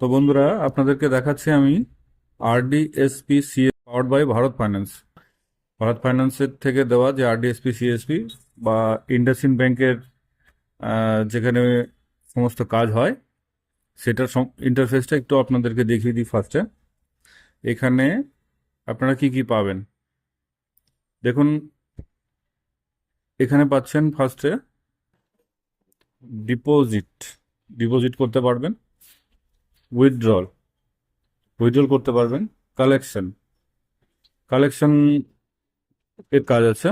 তো বন্ধুরা, আপনাদেরকে দেখাচ্ছি আমি RDSP CS powered by Bharat finance. Bharat ফাইন্যান্সের থেকে দেওয়া যে আরডিএসপি সিএসপি বা ইন্ডাসইন্ড ব্যাংকের যেখানে সমস্ত কাজ হয় সেটার ইন্টারফেসটা একটু আপনাদেরকে দেখিয়ে দিই ফার্স্টে। এখানে আপনারা কি কি পাবেন দেখুন। এখানে পাচ্ছেন ফার্স্টে ডিপোজিট, ডিপোজিট করতে পারবেন। উইথড্রল, উইথড্রল করতে পারবেন। কালেকশন, কালেকশন এর কাজ আছে।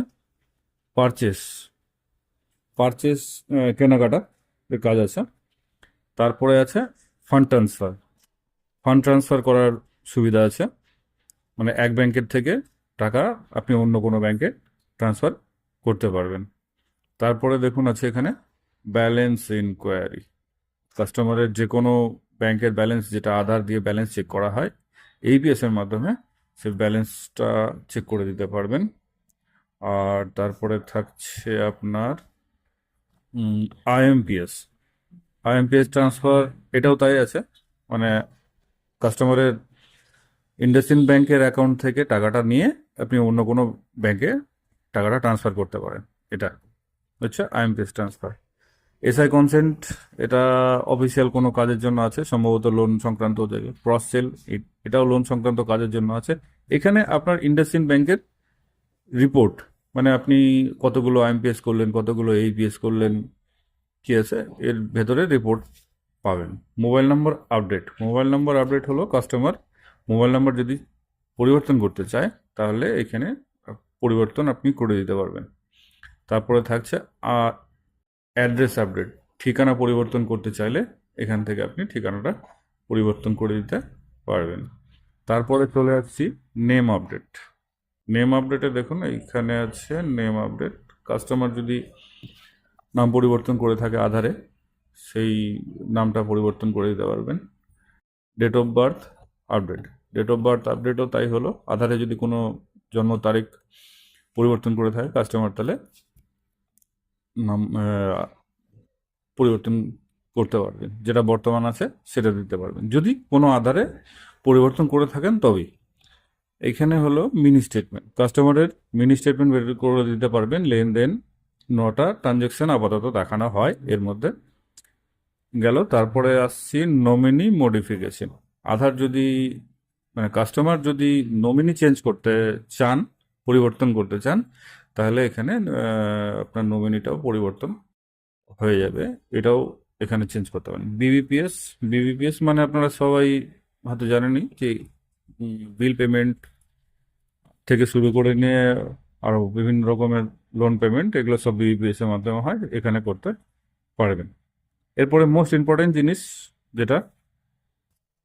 পারচেস, পারচেস কেনাকাটা এর কাজ আছে। তারপরে আছে ফান্ড ট্রান্সফার, ফান্ড ট্রান্সফার করার সুবিধা আছে, মানে এক ব্যাংকের থেকে টাকা আপনি অন্য কোনো ব্যাংকে ট্রান্সফার করতে পারবেন। তারপরে দেখুন আছে এখানে ব্যালেন্স ইনকোয়ারি, কাস্টমারের যে কোনো ব্যাংকের ব্যালেন্স যেটা আধার দিয়ে ব্যালেন্স চেক করা হয়, এইবিএস এর মাধ্যমে সেই ব্যালেন্সটা চেক করে দিতে পারবেন। আর তারপরে থাকছে আপনার আইএমপিএস, আইএমপিএস ট্রান্সফার, এটাও তাই আছে, মানে কাস্টমারের ইন্ডাসইন্ড ব্যাংকের অ্যাকাউন্ট থেকে টাকাটা নিয়ে আপনি অন্য কোনো ব্যাংকে টাকাটা ট্রান্সফার করতে পারেন। এটা হচ্ছে আইএমপিএস ট্রান্সফার। এসআই কনসেন্ট, এটা অফিসিয়াল কোনো কাজের জন্য আছে, সম্ভবত লোন সংক্রান্ত জায়গায়। ক্রস সেল, এটাও লোন সংক্রান্ত কাজের জন্য আছে। এখানে আপনার ইন্ডাসইন্ড ব্যাংকের রিপোর্ট, মানে আপনি কতগুলো আইএমপিএস করলেন, কতগুলো এইপিএস করলেন, কি আছে এর ভেতরে রিপোর্ট পাবেন। Mobile number update, mobile number update হলো কাস্টমার মোবাইল নাম্বার যদি পরিবর্তন করতে চায় তাহলে এখানে পরিবর্তন আপনি করে দিতে পারবেন। তারপরে থাকছে অ্যাড্রেস আপডেট, ঠিকানা পরিবর্তন করতে চাইলে এখান থেকে আপনি ঠিকানাটা পরিবর্তন করে দিতে পারবেন। তারপরে চলে আসছি নেম আপডেট। নেম আপডেটে দেখুন এইখানে আছে নেম আপডেট। কাস্টমার যদি নাম পরিবর্তন করে থাকে আধারে, সেই নামটা পরিবর্তন করে দিতে পারবেন। Date of birth update, date of birth আপডেটও তাই হলো, আধারে যদি কোনো জন্ম তারিখ পরিবর্তন করে থাকে কাস্টমার, তাহলে নাম পরিবর্তন করতে পারবেন, যেটা বর্তমান আছে সেটা দিতে পারবেন যদি কোনো আধারে পরিবর্তন করে থাকেন তবেই। এইখানে হলো মিনি স্টেটমেন্ট, কাস্টমারের মিনি স্টেটমেন্ট বের করে দিতে পারবেন। লেনদেন 9টা ট্রানজ্যাকশন আপাতত দেখানো হয় এর মধ্যে গেল। তারপরে আসছি নমিনি মডিফিকেশন। আধার যদি, মানে কাস্টমার যদি নমিনি চেঞ্জ করতে চান, পরিবর্তন করতে চান, তাহলে এখানে আপনার নমিনিটাও পরিবর্তন হয়ে যাবে, এটাও এখানে চেঞ্জ করতে পারেন। বিবিপিএস, বিবিপিএস মানে আপনারা সবাই হয়তো জানেনই যে বিল পেমেন্ট থেকে শুরু করে নিয়ে আরও বিভিন্ন রকমের লোন পেমেন্ট, এগুলো সব বিবিপিএস এর মাধ্যমে হয়, এখানে করতে পারবেন। এরপরে মোস্ট ইম্পর্টেন্ট জিনিস যেটা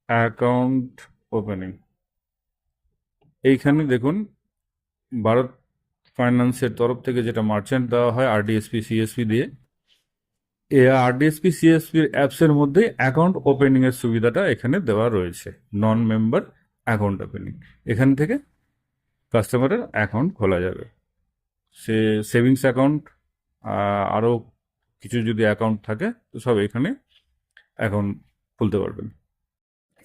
অ্যাকাউন্ট ওপেনিং। এইখানে দেখুন ভারত ফাইন্যান্সের তরফ থেকে যেটা মার্চেন্ট দেওয়া হয় আরডিএসপি সিএসপি দিয়ে, এই আরডিএসপি সিএসপির অ্যাপসের মধ্যে অ্যাকাউন্ট ওপেনিং এর সুবিধাটা এখানে দেওয়া রয়েছে। নন মেম্বার অ্যাকাউন্ট ওপেনিং, এখান থেকে কাস্টমারের অ্যাকাউন্ট খোলা যাবে। সে সেভিংস অ্যাকাউন্ট, আরও কিছু যদি অ্যাকাউন্ট থাকে তো সব এখানে অ্যাকাউন্ট খুলতে পারবেন।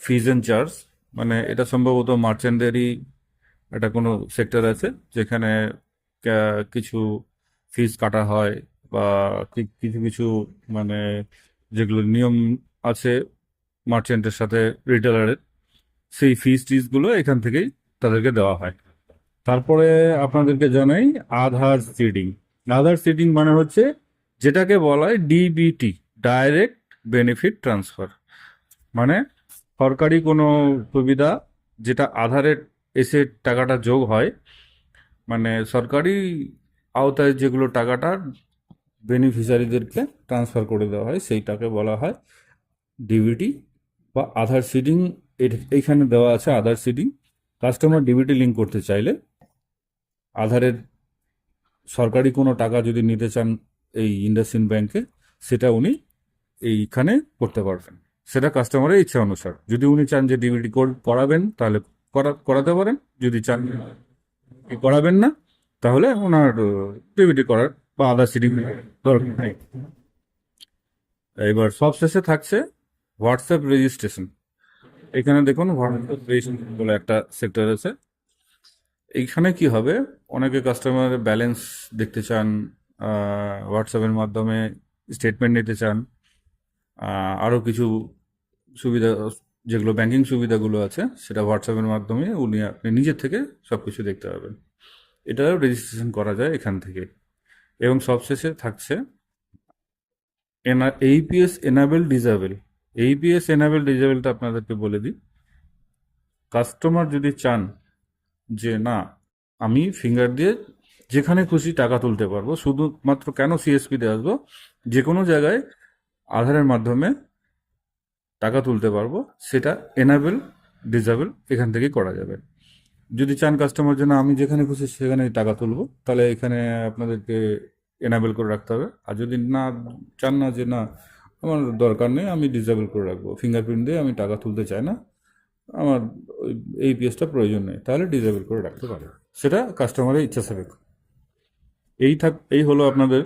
ফিজ অ্যান্ড চার্জ, মানে এটা সম্ভবত মার্চেন্টেরই একটা কোনো সেক্টর আছে যেখানে কিছু ফিজ কাটা হয়, বা কিছু কিছু মানে যেগুলো নিয়ম আছে মার্চেন্টের সাথে রিটেলারের, সেই ফিজ টিজগুলো এখান থেকেই তাদেরকে দেওয়া হয়। তারপরে আপনাদেরকে জানাই আধার সিডিং। আধার সিডিং মানে হচ্ছে যেটাকে বলা হয় ডিবিটি, ডাইরেক্ট বেনিফিট ট্রান্সফার, মানে সরকারি কোনো সুবিধা যেটা আধারে এসে টাকাটা যোগ হয়, মানে সরকারি আওতায় যেগুলো টাকাটা বেনিফিশিয়ারিদেরকে ট্রান্সফার করে দেওয়া হয় সেইটাকে বলা হয় ডিবিটি বা আধার সিডিং। এইখানে দেওয়া আছে আধার সিডিং। কাস্টমার ডিবিটি লিঙ্ক করতে চাইলে আধারের সরকারি কোনো টাকা যদি নিতে চান এই ইন্ডাসইন্ড ব্যাংকে, সেটা উনি এইখানে করতে পারবেন। সেটা কাস্টমারের ইচ্ছা অনুসার, যদি উনি চান যে ডিবিটি করাবেন তাহলে করাতে পারেন, যদি চান করাবেন না তাহলে ওনার ডিবিটি করার বা আধার সিডিং দরকার নেই। এবার সব শেষে থাকছে হোয়াটসঅ্যাপ রেজিস্ট্রেশন। এখানে দেখুন ভারত বলে একটা সেক্টর আছে। এইখানে কি হবে, অনেকে কাস্টমারের ব্যালেন্স দেখতে চান, হোয়াটসঅ্যাপের মাধ্যমে স্টেটমেন্ট নিতে চান, আরও কিছু সুবিধা, যেগুলো ব্যাংকিং সুবিধাগুলো আছে সেটা হোয়াটসঅ্যাপের মাধ্যমে আপনি নিজের থেকে সব কিছু দেখতে পাবেন। এটাও রেজিস্ট্রেশন করা যায় এখান থেকে। এবং সবশেষে থাকছে AEPS enable disable. AEPS enable ডিজেবলটা আপনাদেরকে বলে দিই। কাস্টমার যদি চান যে না, আমি ফিঙ্গার দিয়ে যেখানে খুশি টাকা তুলতে পারবো, শুধুমাত্র কেন সিএসপিতে আসবো, যে কোনো জায়গায় আধারের মাধ্যমে টাকা তুলতে পারবো, সেটা এনাবেল ডিজেবল এখান থেকেই করা যাবে। যদি চান কাস্টমার জন্য আমি যেখানে খুশি সেখানে টাকা তুলবো, তাহলে এখানে আপনাদেরকে এনাবেল করে রাখতে হবে। আর যদি না চান, না যে না আমার দরকার নেই, আমি ডিসেবল করে রাখবো, ফিঙ্গারপ্রিন্ট দিয়ে আমি টাকা তুলতে চাই না, আমার এই পিএসটা প্রয়োজন নেই, তাহলে ডিসেবল করে রাখতে পারে। সেটা কাস্টমারের ইচ্ছা সাপেক্ষ। এই হলো আপনাদের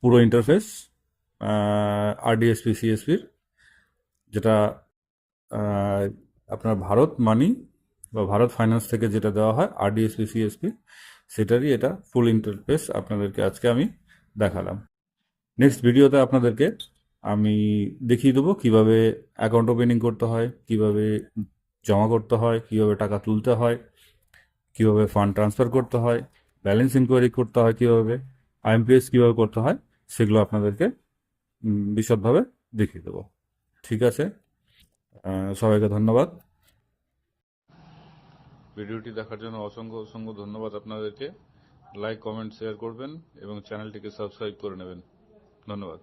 পুরো ইন্টারফেস আরডিএসপি সিএসপির, যেটা আহ, আপনার ভারত মানি বা ভারত ফাইন্যান্স থেকে যেটা দেওয়া হয় আরডিএসপি সিএসপি, সেটারই এটা ফুল ইন্টারফেস আপনাদেরকে আজকে আমি দেখালাম। নেক্সট ভিডিওতে আপনাদেরকে আমি দেখিয়ে দেবো কিভাবে অ্যাকাউন্ট ওপেনিং করতে হয়, কিভাবে জমা করতে হয়, কিভাবে টাকা তুলতে হয়, কিভাবে ফান্ড ট্রান্সফার করতে হয়, ব্যালেন্স ইনকোয়ারি করতে হয় কিভাবে, আইএমপিএস কিভাবে করতে হয়, সেগুলো আপনাদেরকে বিশদভাবে দেখিয়ে দেবো। ঠিক আছে, সবাইকে ধন্যবাদ। ভিডিওটি দেখার জন্য অসংখ্য অসংখ্য ধন্যবাদ আপনাদেরকে। লাইক, কমেন্ট, শেয়ার করবেন এবং চ্যানেলটিকে সাবস্ক্রাইব করে নেবেন। ধন্যবাদ।